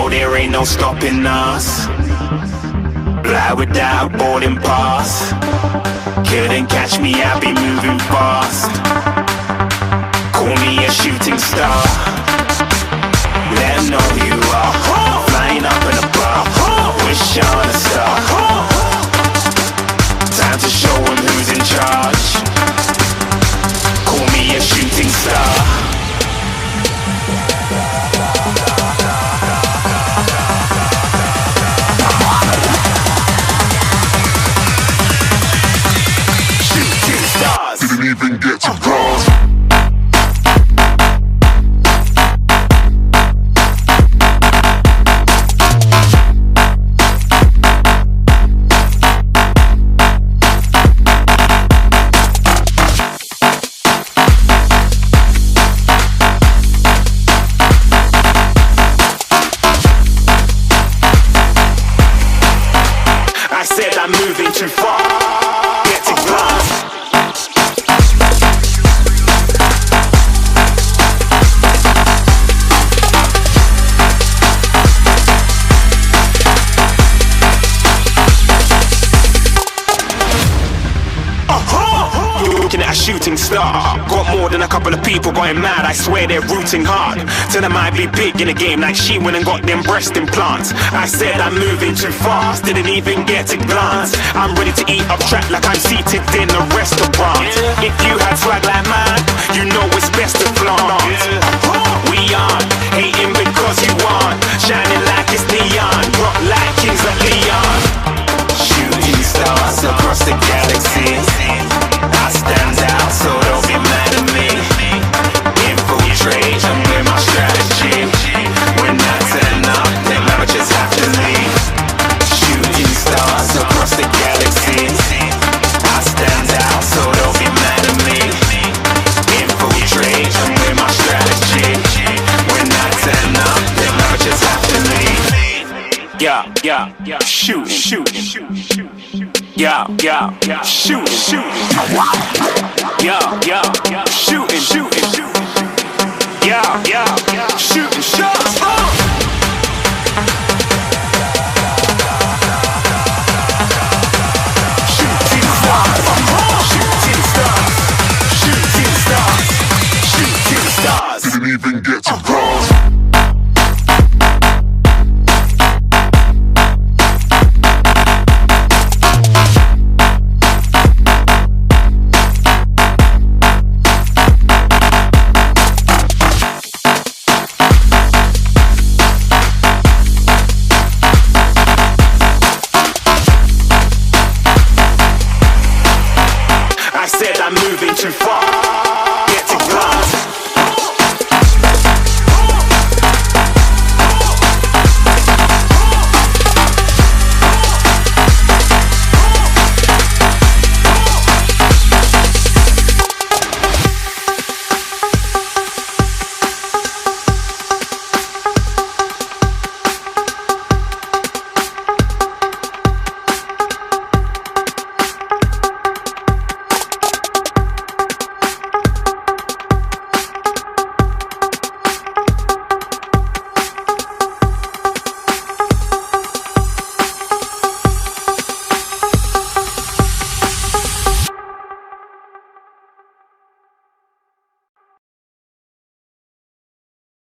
know there ain't no stopping us. Fly without boarding pass. Couldn't catch me, I be moving fast. Call me a shooting star. Let 'em know who you are. Flying up in a bar. Wish on a star. Time to show 'em who's in charge. Call me a shooting star. Didn't even get to cross. I said I'm moving too far. Get to glass. Looking at a shooting star. Got more than a couple of people going mad, I swear they're rooting hard. Tell them I be big in the game like she went and got them breast implants. I said I'm moving too fast, didn't even get a glance. I'm ready to eat up track like I'm seated in a restaurant. If you had swag like mine, you know it's best to flaunt. We aren't hating because you aren't shining like it's neon, rock like kings of Leon. Shooting stars across the galaxy. I stand out, so don't be mad at me. Infiltrate, I'm with my strategy. When I turn up, then I just have to leave. Shooting stars across the galaxy. I stand out, so don't be mad at me. Infiltrate, I'm with my strategy. When I turn up, then I just have to leave. Yeah, shooting. Yeah, shooting. Yeah, shooting. Yeah, shooting shots. Shooting stars. Didn't even get to cross. I said I'm moving too far.